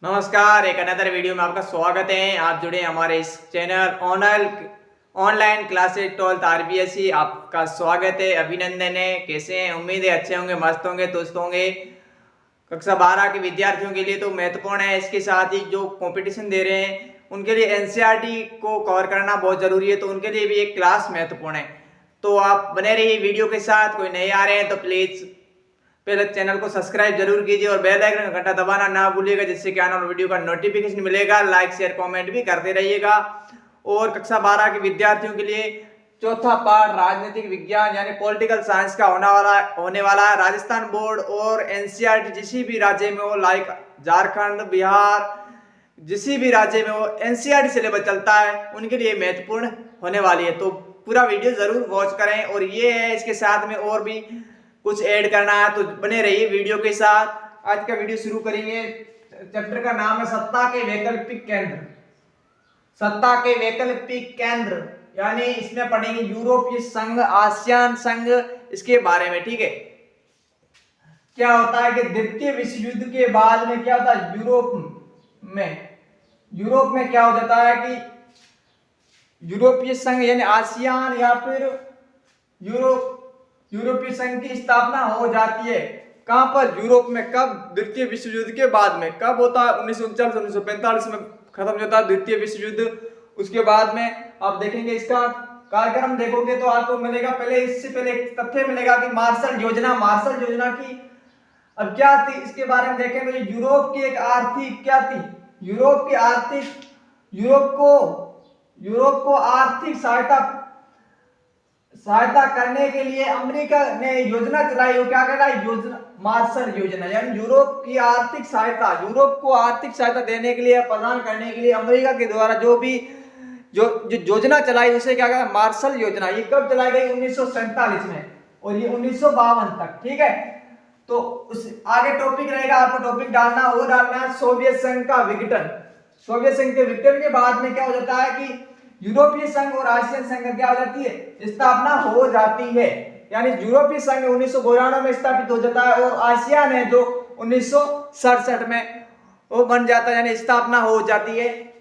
नमस्कार, एक another video में आपका स्वागत है। आप जुड़े हमारे इस channel online classes 12th RBSE। आपका स्वागत है, अभिनंदन है। कैसे हैं? उम्मीद है अच्छे होंगे, मस्त होंगे, दुरुस्त होंगे। कक्षा 12 के विद्यार्थियों के लिए तो महत्वपूर्ण है। इसके साथ ही जो कंपटीशन दे रहे हैं उनके लिए एनसीईआरटी को कवर करना बहुत जरूरी है, तो उनके लिए भी एक क्लास महत्वपूर्ण है। तो आप बने रहिए वीडियो के साथ। कोई नए आ रहे हैं तो प्लीज पहले चैनल को सब्सक्राइब जरूर कीजिए और बेल आइकन का घंटा दबाना ना भूलिएगा, जिससे कि आने वाले वीडियो का नोटिफिकेशन मिलेगा। लाइक शेयर कमेंट भी करते रहिएगा। और कक्षा 12 के विद्यार्थियों के लिए चौथा पार्ट राजनीतिक विज्ञान यानी पॉलिटिकल साइंस का होने वाला है। राजस्थान बोर्ड और एनसीईआरटी जिस भी राज्य में हो, लाइक झारखंड, बिहार, जिस भी राज्य में हो एनसीईआरटी सिलेबस चलता है, उनके लिए महत्वपूर्ण होने वाली है। तो पूरा वीडियो जरूर वॉच करें। और ये है, इसके साथ में और भी कुछ ऐड करना है, तो बने रहिए वीडियो के साथ। आज का वीडियो शुरू करेंगे। चैप्टर का नाम है सत्ता के वैकल्पिक केंद्र। सत्ता के वैकल्पिक केंद्र यानी इसमें पढ़ेंगे यूरोपीय संघ, आसियान संघ, इसके बारे में। ठीक है, क्या होता है कि द्वितीय विश्व युद्ध के बाद में क्या होता है यूरोप में क्या हो जाता है कि यूरोपीय संघ यानी आसियान या फिर यूरोपीय संघ की स्थापना हो जाती है। कहां पर? यूरोप में। कब? द्वितीय विश्व युद्ध के बाद में। कब होता है? 1939 1945 में खत्म हो जाता है द्वितीय विश्व युद्ध। उसके बाद में आप देखेंगे इसका कार्यक्रम देखोगे तो आपको मिलेगा, पहले इससे पहले एक तथ्य मिलेगा कि मार्शल योजना की अब क्या थी, इसके बारे में देखेंगे। तो यूरोप की एक आर्थिक क्या थी, यूरोप को आर्थिक सहायता करने के लिए अमेरिका ने योजना चलाई। वो क्या कहता है? योजना, मार्शल योजना, यानी यूरोप को आर्थिक सहायता देने के लिए, प्रदान करने के लिए अमेरिका के द्वारा जो योजना चलाई उसे क्या कहता है? मार्शल योजना। ये कब चलाई गई? 1947 में, और ये 1952 तक। ठीक है, तो उस आगे टॉपिक रहेगा, आपको टॉपिक डालना है सोवियत संघ का विघटन। सोवियत संघ के विघटन के बाद में क्या हो जाता है कि यूरोपीय संघ और आसियान संघ क्या हो जाती है? स्थापना हो जाती है। यानी यूरोपीय संघ 1992 में स्थापित हो जाता है और आसियान है जो 1967 में वो बन जाता है, यानी स्थापना हो जाती है।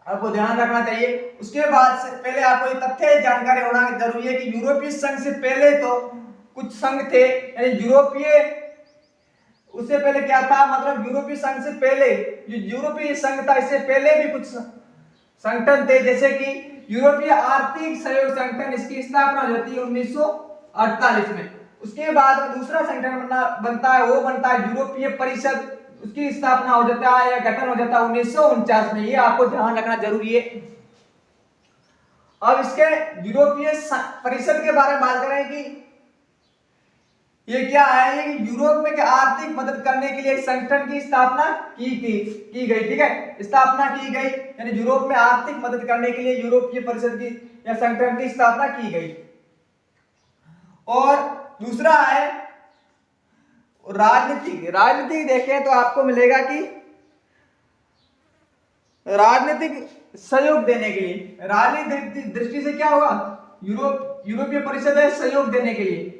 आपको ध्यान रखना चाहिए। उसके बाद से पहले आपको ये तथ्य जानकारी होना जरूरी है कि यूरोपीय संघ से पहले तो कुछ संघ थे, यानी उससे पहले क्या था, मतलब यूरोपीय संघ से पहले जो यूरोपीय संघ था, इससे पहले भी कुछ संगठन थे, जैसे कि यूरोपीय आर्थिक सहयोग संगठन। इसकी स्थापना हो जाती है 1948 में। उसके बाद दूसरा संगठन बनता है, वो बनता है यूरोपीय परिषद। उसकी स्थापना हो जाता है या गठन हो जाता है 1949 में। ये आपको ध्यान रखना जरूरी है। अब इसके यूरोपीय परिषद के बारे में बात करें कि ये क्या है, ये यूरोप में क्या आर्थिक मदद करने के लिए एक संगठन की स्थापना की गई। ठीक है, स्थापना की गई, यानी यूरोप में आर्थिक मदद करने के लिए यूरोपीय परिषद की या संगठन की स्थापना की गई। और दूसरा है राजनीतिक देखें तो आपको मिलेगा कि राजनीतिक सहयोग देने के लिए, राजनीतिक दृष्टि से क्या होगा, यूरोपीय परिषद है सहयोग देने के लिए,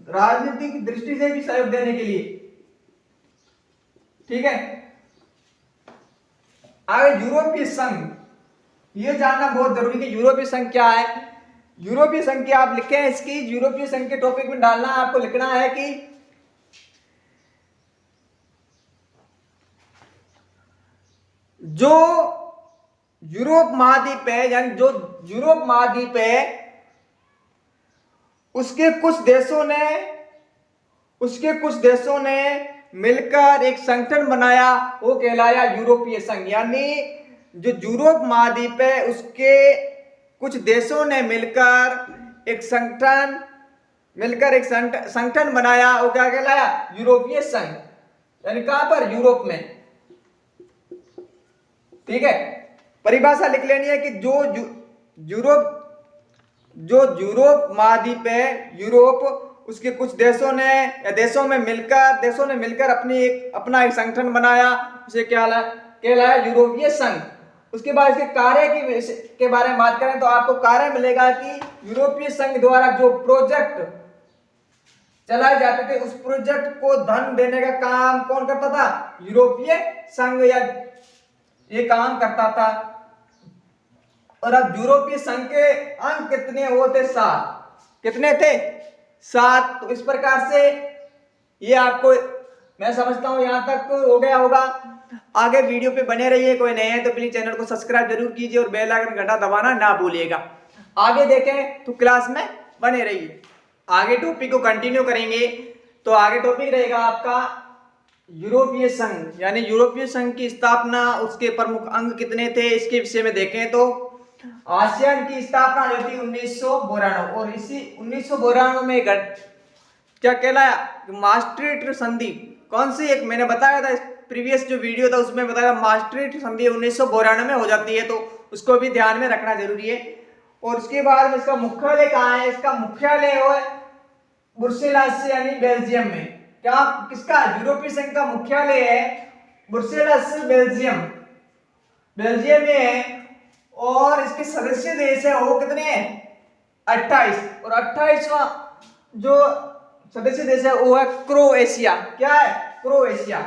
राजनीतिक दृष्टि से भी सहयोग देने के लिए। ठीक है, आगे यूरोपीय संघ, ये जानना बहुत जरूरी है कि यूरोपीय संघ क्या है। यूरोपीय संघ की आप लिखें, इसकी यूरोपीय संघ के टॉपिक में डालना है, आपको लिखना है कि जो यूरोप महाद्वीप है, यानी जो यूरोप महाद्वीप है उसके कुछ देशों ने मिलकर एक संगठन बनाया, वो कहलाया यूरोपीय संघ। यानी जो यूरोप महाद्वीप है उसके कुछ देशों ने मिलकर एक संगठन बनाया, वो क्या कहलाया? यूरोपीय संघ। यानी कहां पर? यूरोप में। ठीक है, परिभाषा लिख लेनी है कि जो यूरोप महाद्वीप है, यूरोप, उसके कुछ देशों में मिलकर अपना एक संगठन बनाया, उसे क्या कहलाया? यूरोपीय संघ। उसके बाद इसके कार्य के बारे में बात करें तो आपको कार्य मिलेगा कि यूरोपीय संघ द्वारा जो प्रोजेक्ट चलाए जाते थे उस प्रोजेक्ट को धन देने का काम कौन करता था? यूरोपीय संघ या ये काम करता था। और अब यूरोपीय संघ के अंक कितने होते? 7। कितने थे? 7। तो इस प्रकार से ये आपको मैं समझता हूं यहां तक हो गया होगा। आगे वीडियो पे बने रहिए। कोई नए हैं तो प्लीज चैनल को सब्सक्राइब जरूर कीजिए और बेल आइकन घंटा दबाना ना भूलिएगा। आगे देखें तो क्लास में बने रहिए। आगे टॉपिक को कंटिन्यू करेंगे। तो आगे टॉपिक रहेगा आपका यूरोपीय संघ, यानी यूरोपीय संघ की स्थापना, उसके प्रमुख अंग कितने थे इसके विषय में देखें तो आसियान की स्थापना जो थी 1992 और इसी 1992 में क्या कहलाया? maastricht संधि। कौन सी? एक मैंने बताया था प्रीवियस जो वीडियो था उसमें बताया maastricht संधि 1992 में हो जाती है, तो उसको भी ध्यान में रखना जरूरी है। और उसके बाद में इसका मुख्यालय कहाँ है? इसका मुख्यालय है ब्रुसेल्स यानी बेल्जियम में। क्या किसका? यूरोपीय संघ का मुख्यालय है ब्रुसेल्स, बेल्जियम, बेल्जियम में है। और इसके सदस्य देश है वो कितने हैं? 28। और 28वां जो सदस्य देश है वो है क्रोएशिया। क्या है? क्रोएशिया।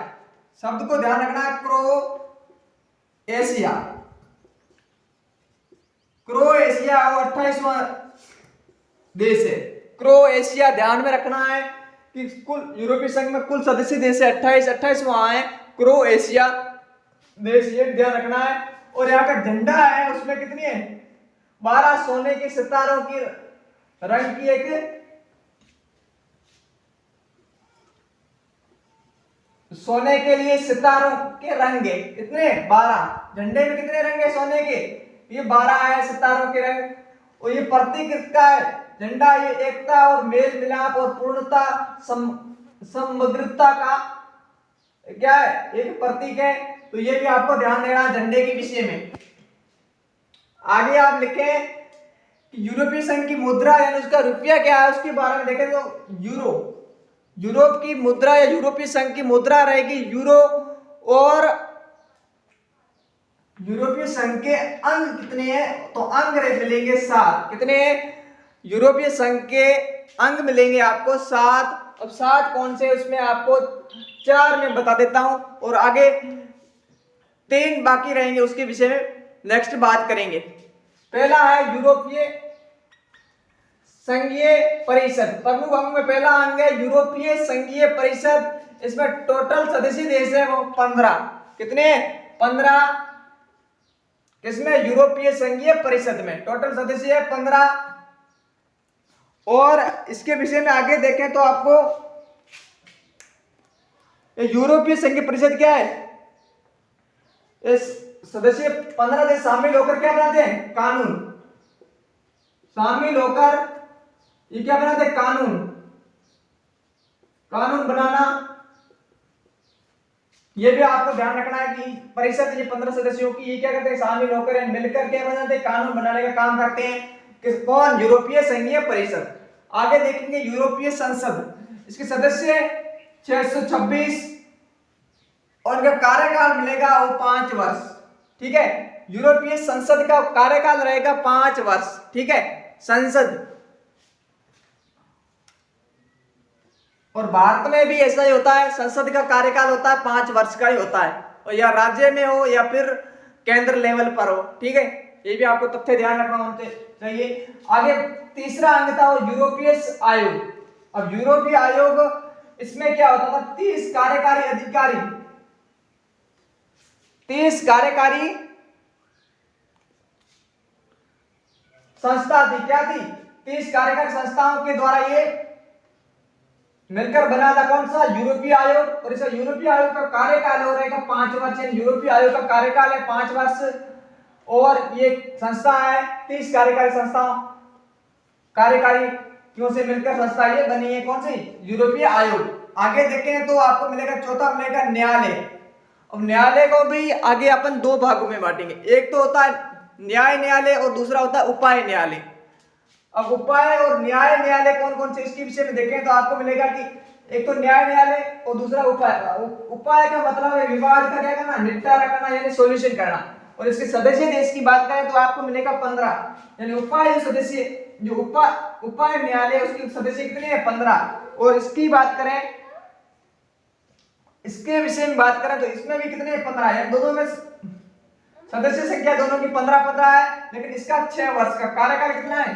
शब्द को ध्यान रखना है, क्रोएशिया। क्रोएशिया वो 28वां देश है। क्रोएशिया ध्यान में रखना है कि कुल यूरोपीय संघ में कुल सदस्य देश है 28 वहां है क्रोएशिया देश, ये ध्यान रखना है। और यहाँ का झंडा है उसमें कितनी है? 12 सोने के सितारों की रंग की एक सोने के लिए सितारों के रंग है कितने? 12। झंडे में कितने रंग है सोने के? ये 12 है सितारों के रंग। और ये प्रतीक किसका है? झंडा ये एकता और मेल मिलाप और पूर्णता समग्रता का क्या है? एक प्रतीक है। तो ये भी आपको ध्यान देना है झंडे के विषय में। आगे आप लिखें कि यूरोपीय संघ की मुद्रा यानी उसका रुपया क्या है उसके बारे में देखें तो यूरो। यूरोप की मुद्रा या यूरोपीय संघ की मुद्रा रहेगी यूरो। और यूरोपीय संघ के अंग कितने हैं? तो अंग मिलेंगे 7। कितने? यूरोपीय संघ के अंग मिलेंगे आपको 7। अब 7 कौन से? उसमें आपको 4 में बता देता हूं और आगे 3 बाकी रहेंगे, उसके विषय में नेक्स्ट बात करेंगे। पहला है यूरोपीय संघीय परिषद। प्रमुख अंग में पहला अंग है यूरोपीय संघीय परिषद। इसमें टोटल सदस्य देश है वो 15। कितने? 15। किसमें? यूरोपीय संघीय परिषद में टोटल सदस्य है 15। और इसके विषय में आगे देखें तो आपको यूरोपीय संघीय परिषद क्या है? इस सदस्य 15 देश शामिल होकर क्या बनाते हैं? कानून। शामिल होकर ये क्या बनाते हैं? कानून। कानून बनाना। ये भी आपको ध्यान रखना है कि परिषद ये 15 सदस्यों की ये क्या करते हैं? शामिल होकर मिलकर क्या बनाते हैं? कानून बनाने का काम करते हैं। कौन? यूरोपीय संघीय परिषद। आगे देखेंगे यूरोपीय संसद। इसके सदस्य 626 और इनका कार्यकाल मिलेगा वो 5 वर्ष। ठीक है, यूरोपीय संसद का कार्यकाल रहेगा 5 वर्ष। ठीक है, संसद। और भारत में भी ऐसा ही होता है, संसद का कार्यकाल होता है 5 वर्ष का ही होता है, और या राज्य में हो या फिर केंद्र लेवल पर हो। ठीक है, ये भी आपको तथ्य ध्यान रखना होना चाहिए। आगे तीसरा अंग था वो यूरोपीय आयोग। अब यूरोपीय आयोग इसमें क्या होता था? 30 कार्यकारी अधिकारी, 30 कार्यकारी संस्था थी। क्या थी? 30 कार्यकारी संस्थाओं के द्वारा ये मिलकर बना था कौन सा? यूरोपीय आयोग। और इस यूरोपीय आयोग का कार्यकाल हो रहेगा 5 वर्ष। यूरोपीय आयोग का कार्यकाल है 5 वर्ष और ये संस्था है 30 कार्यकारी संस्था, कार्यकारी क्यों से मिलकर संस्था ये बनी है। कौन सी? यूरोपीय आयोग। आगे देखें तो आपको मिलेगा चौथा मिलेगा न्यायालय। अब न्यायालय को भी आगे अपन 2 भागों में बांटेंगे। एक तो होता है न्याय न्यायालय और दूसरा होता है उपाय न्यायालय। अब उपाय और न्याय न्यायालय कौन कौन से इसके विषय में देखें तो आपको मिलेगा कि एक तो न्याय न्यायालय और दूसरा उपाय। उपाय का मतलब है विवाद का क्या करना? निपटारा करना यानी सॉल्यूशन करना। और इसके सदस्य देश की बात करें तो आपको मिलेगा 15, यानी उपाय सदस्य जो उपाय न्यायालय उसके सदस्य कितने हैं 15। और इसकी बात करें, इसके विषय में बात करें तो इसमें भी कितने 15 है, दोनों में सदस्य संख्या दोनों की 15 है, लेकिन इसका 6 वर्ष का कार्यकाल कितना है।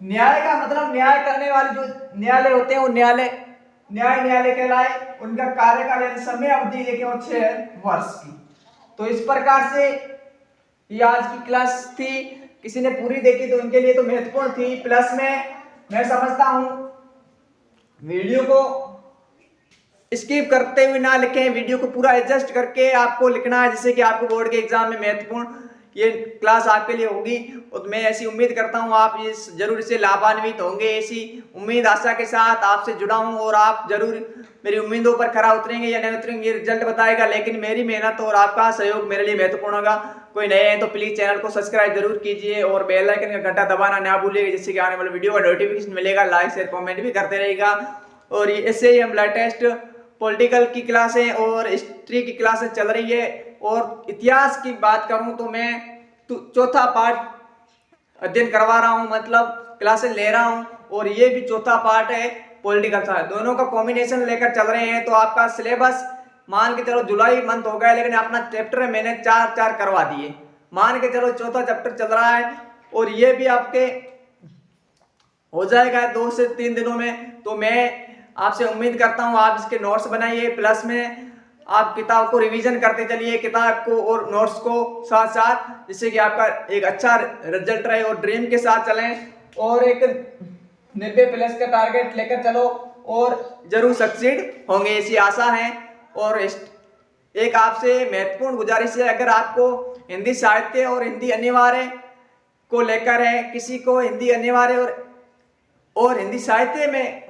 न्याय का मतलब न्याय करने वाले जो न्यायालय होते हैं वो न्यायालय कहलाए, उनका कार्यकाल यानी समय अवधि केवल 6 वर्ष की। तो इस प्रकार से ये आज की क्लास थी, किसी ने पूरी देखी तो उनके लिए तो महत्वपूर्ण थी। प्लस में मैं समझता हूं वीडियो को स्किप करते हुए ना लिखें, वीडियो को पूरा एडजस्ट करके आपको लिखना है, जिससे कि आपको बोर्ड के एग्जाम में महत्वपूर्ण ये क्लास आपके लिए होगी। और मैं ऐसी उम्मीद करता हूं आप इस जरूर से लाभान्वित होंगे। ऐसी उम्मीद आशा के साथ आपसे जुड़ा हूं और आप जरूर मेरी उम्मीदों पर खरा उतरेंगे या नहीं उतरेंगे रिजल्ट बताएगा, लेकिन मेरी मेहनत और आपका सहयोग मेरे लिए महत्वपूर्ण होगा। कोई नए हैं तो प्लीज चैनल को सब्सक्राइब जरूर कीजिए और बेल आइकन का घंटा दबाना ना भूलिएगा, जिससे कि आने वाले वीडियो का नोटिफिकेशन मिलेगा। लाइक शेयर कमेंट भी करते रहेगा। और ऐसे ही हम लेटेस्ट पॉलिटिकल की क्लासें और हिस्ट्री की क्लासें चल रही है। और इतिहास की बात करूं तो मैं चौथा पार्ट अध्ययन करवा रहा हूं, मतलब क्लासेस ले रहा हूं, और ये भी चौथा पार्ट है पॉलिटिकल साइंस। दोनों का कॉम्बिनेशन लेकर चल रहे हैं। तो आपका सिलेबस मान के चलो जुलाई मंथ हो गया, लेकिन अपना चैप्टर मैंने 4 करवा दिए। मान के चलो चौथा चैप्टर चल रहा है और ये भी आपके हो जाएगा 2 से 3 दिनों में। तो मैं आपसे उम्मीद करता हूं आप इसके नोट्स बनाइए, प्लस में आप किताब को रिवीजन करते चलिए, किताब को और नोट्स को साथ साथ, जिससे कि आपका एक अच्छा रिजल्ट रहे। और ड्रीम के साथ चलें और एक 90+ का टारगेट लेकर चलो और जरूर सक्सीड होंगे, ऐसी आशा है। और एक आपसे महत्वपूर्ण गुजारिश है, अगर आपको हिंदी साहित्य और हिंदी अनिवार्य को लेकर है, किसी को हिंदी अनिवार्य और हिंदी साहित्य में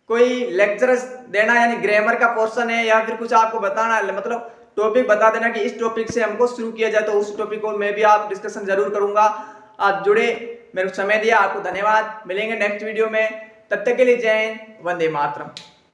कोई लेक्चर्स देना यानी ग्रामर का पोर्शन है, या फिर कुछ आपको बताना है, मतलब टॉपिक बता देना कि इस टॉपिक से हमको शुरू किया जाए, तो उस टॉपिक को मैं भी आप डिस्कशन जरूर करूंगा। आप जुड़े, मेरे को समय दिया, आपको धन्यवाद। मिलेंगे नेक्स्ट वीडियो में, तब तक के लिए जय हिंद, वंदे मातरम।